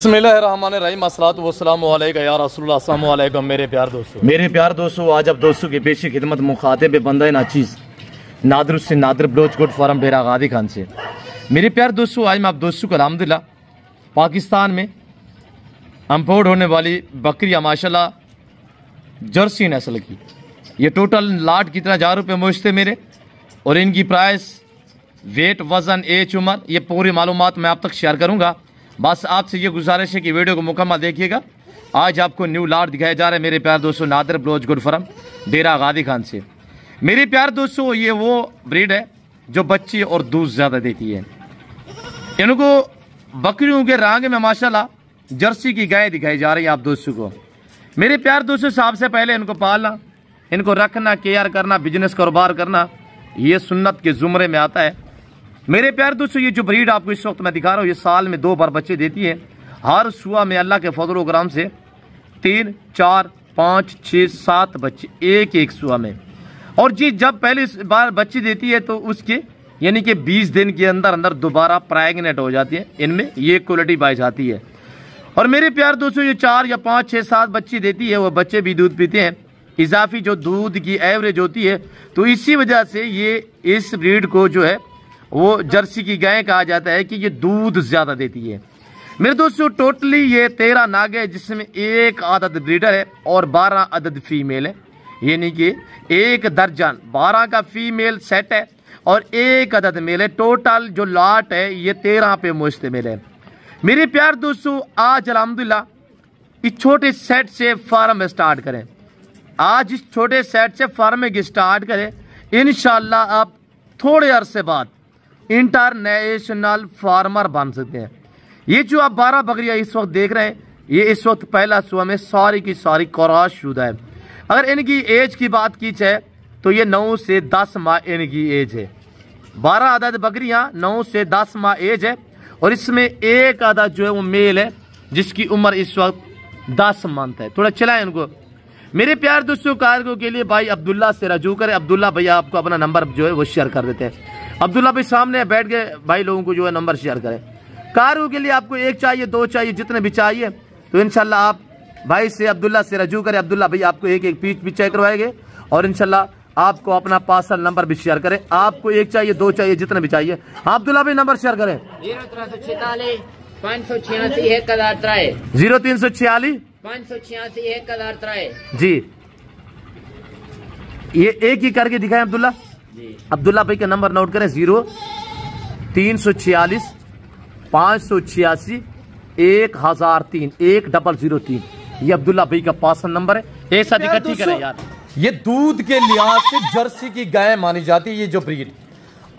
बिस्मिल्लाहिर्रहमानिर्रहीम अस्सलातु वस्सलामु अलैका या रसूलुल्लाह अस्सलामु अलैकुम। मेरे प्यार दोस्तों आज आप दोस्तों की पेशी खिदमत मुखातिब बंदा नाचीज़ नादर से नादर बलोच गुड फार्म डेरा गादी खान से। मेरे प्यार दोस्तों आज मैं आप दोस्तों को अल्हम्दुलिल्लाह पाकिस्तान में इम्पोर्ट होने वाली बकरियाँ माशाल्लाह जर्सी नस्ल की, ये टोटल लाट कितना 1000 रुपये मुश्त मेरे, और इनकी प्राइस वेट वज़न एज उम्र ये पूरी मालूमात मैं आप तक शेयर करूँगा। बस आपसे ये गुजारिश है कि वीडियो को मुकम्मल देखिएगा। आज आपको न्यू लाट दिखाया जा रहा है मेरे प्यार दोस्तों नादर बलोच गुड फार्म डेरा गादी खान से। मेरे प्यार दोस्तों ये वो ब्रीड है जो बच्ची और दूध ज़्यादा देती है। इनको बकरियों के रंग में माशाल्लाह जर्सी की गाय दिखाई जा रही है आप दोस्तों को। मेरे प्यार दोस्तों सबसे पहले इनको पालना, इनको रखना, केयर करना, बिजनेस कारोबार करना ये सुन्नत के जुमरे में आता है। मेरे प्यार दोस्तों ये जो ब्रीड आपको इस वक्त मैं दिखा रहा हूँ ये साल में 2 बार बच्चे देती है। हर सुबह में अल्लाह के फजल व करम से 3, 4, 5, 6, 7 बच्चे एक सुबह में। और जी जब पहली बार बच्ची देती है तो उसके यानी कि 20 दिन के अंदर अंदर दोबारा प्रेग्नेंट हो जाती है, इनमें ये क्वालिटी पाई जाती है। और मेरे प्यार दोस्तों ये 4 या 5, 6, 7 बच्ची देती है, वो बच्चे भी दूध पीते हैं। इजाफी जो दूध की एवरेज होती है तो इसी वजह से ये इस ब्रीड को जो है वो जर्सी की गाय कहा जाता है कि ये दूध ज्यादा देती है। मेरे दोस्तों टोटली ये 13 नाग है जिसमें 1 आदद ब्रीडर है और 12 अदद फीमेल है, यानी कि 1 दर्जन 12 का फीमेल सेट है और 1 अदद मेल है। टोटल जो लाट है ये 13 पे मुश्तमिल है। मेरे प्यार दोस्तों आज अल्हम्दुलिल्लाह इस छोटे सेट से फार्म स्टार्ट करें, आज इस छोटे सेट से फार्मिंग स्टार्ट करें। इंशाल्लाह आप थोड़े अरसे बाद इंटरनेशनल फार्मर बन सकते हैं। ये जो आप 12 बकरियां इस वक्त देख रहे हैं ये इस वक्त पहला सुबह में सारी की सारी क्रॉस शुदा है। अगर इनकी एज की बात की जाए तो ये 9 से 10 माह इनकी एज है। 12 अदद बकरियां 9 से 10 माह एज है और इसमें 1 अदद जो है वो मेल है जिसकी उम्र इस वक्त 10 मंथ है। थोड़ा चलाएं इनको। मेरे प्यार दोस्तों कार्गो के लिए भाई अब्दुल्ला से रजू करें। अब्दुल्ला भैया आपको अपना नंबर जो है वो शेयर कर देते हैं। अब्दुल्ला भाई सामने बैठ के भाई लोगों को जो है नंबर शेयर करें। कार्गो के लिए आपको 1 चाहिए, 2 चाहिए, जितने भी चाहिए तो इंशाल्लाह आप भाई से अब्दुल्ला से रजू करें। अब्दुल्ला भाई आपको एक पीस भी चेक करवाएंगे और इंशाल्लाह आपको अपना पार्सल नंबर भी शेयर करें। आपको 1 चाहिए, 2 चाहिए, जितने भी चाहिए अब्दुल्ला भाई नंबर शेयर करें। 0346 586 1003 0346 586 1003 जी। ये एक ही करके दिखाएं अब्दुल्ला। अब्दुल्ला भाई का नंबर नोट करें 0346 586 1003 1003। ये अब्दुल्ला भाई का पार्सल नंबर है। एक साथ इकट्ठी करें यार। ये दूध के लिहाज से जर्सी की गाय मानी जाती है। ये जो ब्रीड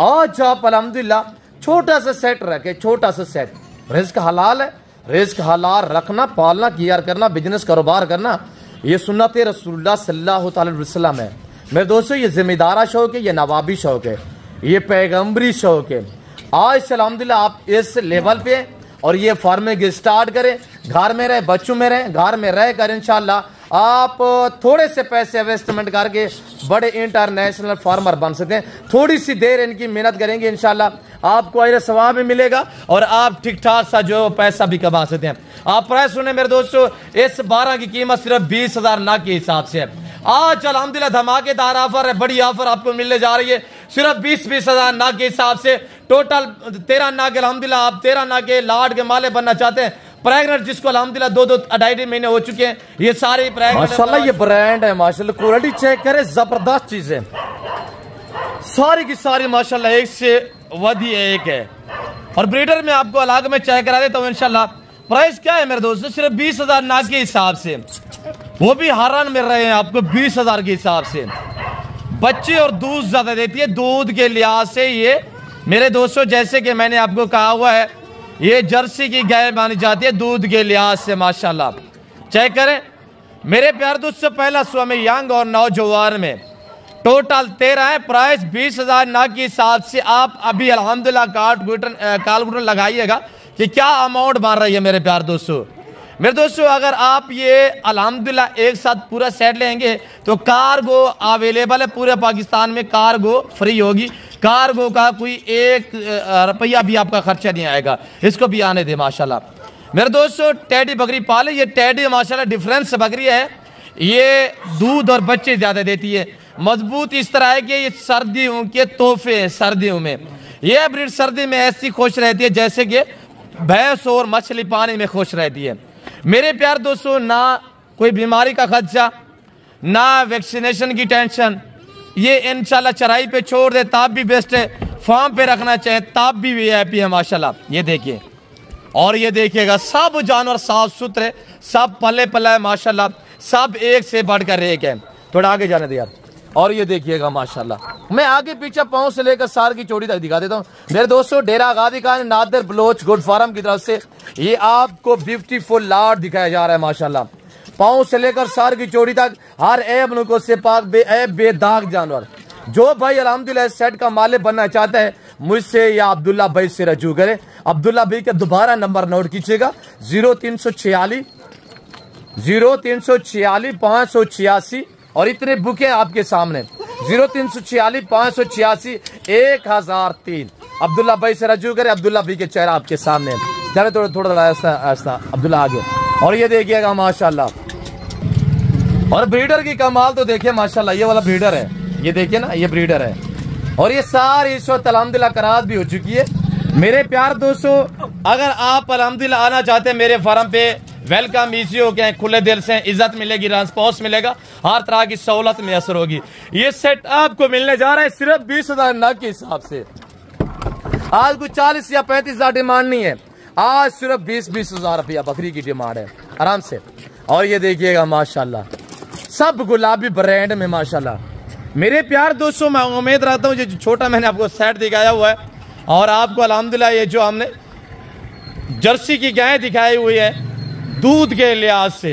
आज आप अल्हम्दुलिल्लाह छोटा सा सेट रखे, छोटा सा सेट, रिस्क हलाल है, रिस्क हलाल रखना, पालना, केयर करना, बिजनेस कारोबार करना ये सुन्नत रसूलुल्लाह सल्लल्लाहु अलैहि वसल्लम है। मेरे दोस्तों ये जिम्मेदारा शौक है, ये नवाबी शौक है, ये पैगम्बरी शौक है। आज से अल्हम्दुलिल्लाह आप इस लेवल पे और ये फार्मिंग स्टार्ट करें। घर में रहे, बच्चों में रहे, घर में रह कर इंशाल्लाह आप थोड़े से पैसे इन्वेस्टमेंट करके बड़े इंटरनेशनल फार्मर बन सकते हैं। थोड़ी सी देर इनकी मेहनत करेंगे इंशाल्लाह आपको अजर सवाब भी मिलेगा और आप ठीक ठाक सा जो पैसा भी कमा सकते हैं। आप प्राइस सुने मेरे दोस्तों, इस 12 की कीमत सिर्फ 20,000 नाग के हिसाब से है। आज अल्हम्दुलिल्लाह धमाकेदार ऑफर है, बड़ी ऑफर आपको मिलने जा रही है सिर्फ 20,000 नाग के हिसाब से। टोटल 13 नाग अल्हम्दुलिल्लाह आप 13 नाग के लाड के माले बनना चाहते हैं। प्रेग्नेंट जिसको अल्हम्दुलिल्लाह 2-2 2.5 महीने हो चुके हैं ये सारे प्रेग्नेंट। माशाल्लाह ये ब्रांड है, माशाल्लाह क्वालिटी चेक करें, जबरदस्त चीज है सारी की सारी माशाल्लाह, एक से वधी एक है। और ब्रीडर में आपको अलग में चेक करा देता हूँ इंशाल्लाह। प्राइस क्या है मेरे दोस्तों, सिर्फ 20,000 नाग के हिसाब से, वो भी हरान मिल रहे हैं आपको 20,000 के हिसाब से। बच्चे और दूध ज्यादा देती है। दूध के लिहाज से ये मेरे दोस्तों जैसे कि मैंने आपको कहा हुआ है ये जर्सी की गाय मानी जाती है दूध के लिहाज से माशाल्लाह। चेक करें मेरे प्यार दोस्तों, पहला सुबह में यंग और नौजवान में टोटल 13 है। प्राइस 20,000 नाग के हिसाब से। आप अभी अल्हम्दुलिल्लाह कैलकुलेटर लगाइएगा कि क्या अमाउंट बन रही है मेरे प्यार दोस्तों। मेरे दोस्तों अगर आप ये अल्हम्दुलिल्लाह एक साथ पूरा सेट लेंगे तो कार्गो अवेलेबल है पूरे पाकिस्तान में, कार्गो फ्री होगी। कार्गो का कोई 1 रुपया भी आपका खर्चा नहीं आएगा, इसको भी आने दे माशाल्लाह। मेरे दोस्तों टैडी बकरी पाले, ये टैडी माशाल्लाह डिफरेंस बकरी है, ये दूध और बच्चे ज़्यादा देती है, मजबूत इस तरह है कि ये सर्दियों के तोहफे हैं। सर्दियों में ये ब्रीड सर्दी में ऐसी खुश रहती है जैसे कि भैंस और मछली पानी में खुश रहती है। मेरे प्यार दोस्तों, ना कोई बीमारी का खर्चा, ना वैक्सीनेशन की टेंशन, ये इंशाल्लाह चराई पे छोड़ दे तब भी बेस्ट है, फार्म पे रखना चाहे तब भी वीआईपी है माशाल्लाह। ये देखिए, और ये देखिएगा सब जानवर साफ सुथरे, सब पले पला है माशाल्लाह, सब एक से बढ़कर एक है। थोड़ा आगे जाने दे यार। और ये देखिएगा माशाल्लाह, मैं आगे पीछे पाँव से लेकर सार की चोटी तक दिखा देता हूँ। मेरे दोस्तों डेरा गादी खान नादर बलोच गुड फार्म की तरफ से ये आपको ब्यूटीफुल लाट दिखाया जा रहा है माशाल्लाह। पाँव से लेकर सार की चोटी तक हर ऐब नुको से पाक बेदाग जानवर। जो भाई अल्हम्दुलिल्लाह सेट का मालिक बनना चाहता है मुझसे या अब्दुल्ला भाई से रजू करे। अब्दुल्ला भाई का दोबारा नंबर नोट कीजिएगा 0346 586 और इतने बुके आपके सामने 0346 586 1003। अब्दुल्ला भाई से रजू करे, अब्दुल्ला भाई के चेहरा आपके सामने। चले थोड़ा ऐसा अब्दुल्ला आगे। और ये देखिएगा माशाल्लाह, और ब्रीडर की कमाल तो देखिए माशाल्लाह, ये वाला ब्रीडर है, ये देखिए ना, ये ब्रीडर है। और ये सारी इस वक्त अल्हम्दुलिल्लाह करार भी हो चुकी है। मेरे प्यार दोस्तों, अगर आप अल्हम्दुलिल्लाह आना चाहते हैं मेरे फार्म पे, वेलकम इजी हो गए, खुले दिल से, इज्जत मिलेगी, रिस्पॉन्स मिलेगा, हर तरह की सहूलत मैसर होगी। ये सेट आपको मिलने जा रहा है सिर्फ 20,000 नग के हिसाब से। आज कोई 40 या 35,000 डिमांड नहीं है, आज सिर्फ 20,000 रुपया बकरी की डिमांड है आराम से। और ये देखिएगा माशाल्लाह, सब गुलाबी ब्रांड में माशाल्लाह। मेरे प्यार दोस्तों, मैं उम्मीद रखता हूँ जो छोटा मैंने आपको सेट दिखाया हुआ है, और आपको अल्हम्दुलिल्लाह ये जो हमने जर्सी की गाय दिखाई हुई है दूध के लिहाज से,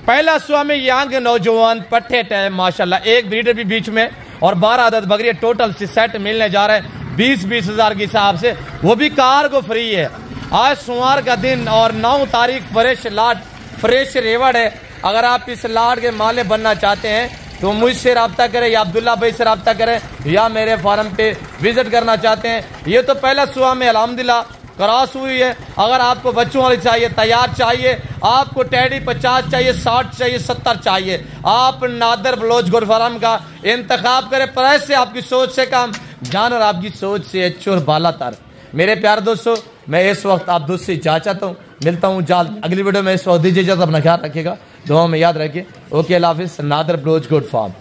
पहला स्वामी यंग नौजवान पट्टे टाइम माशाल्लाह, एक ब्रीडर भी बीच में, और 12 अदद बकरी टोटल से सेट मिलने जा रहे हैं 20,000 के हिसाब से, वो भी कार को फ्री है। आज सोमवार का दिन और 9 तारीख फ्रेश लाट फ्रेश रेवड़ है। अगर आप इस लाट के मालिक बनना चाहते हैं तो मुझसे रब्ता करें, या अब्दुल्ला भाई से रब्ता करें, या मेरे फार्म पे विजिट करना चाहते हैं। ये तो पहला सुबह में अल्हम्दुलिल्लाह क्रॉस हुई है। अगर आपको बच्चों वाली चाहिए, तैयार चाहिए, आपको टैडी 50 चाहिए, 60 चाहिए, 70 चाहिए, आप नादर बलोच गुड फार्म का इंतखाब करें। प्राइस से आपकी सोच से कम, जानवर आपकी सोच से अच्छे और बाला तर। मेरे प्यार दोस्तों, मैं इस वक्त आप दोस्त से चाहता हूँ, मिलता हूँ जल्द अगली वीडियो में। इस वक्त दीजिए, अपना ख्याल रखिएगा, दुआ में याद रखिए। ओके, अल्लाह हाफिज़। Nadir Baloch good farm.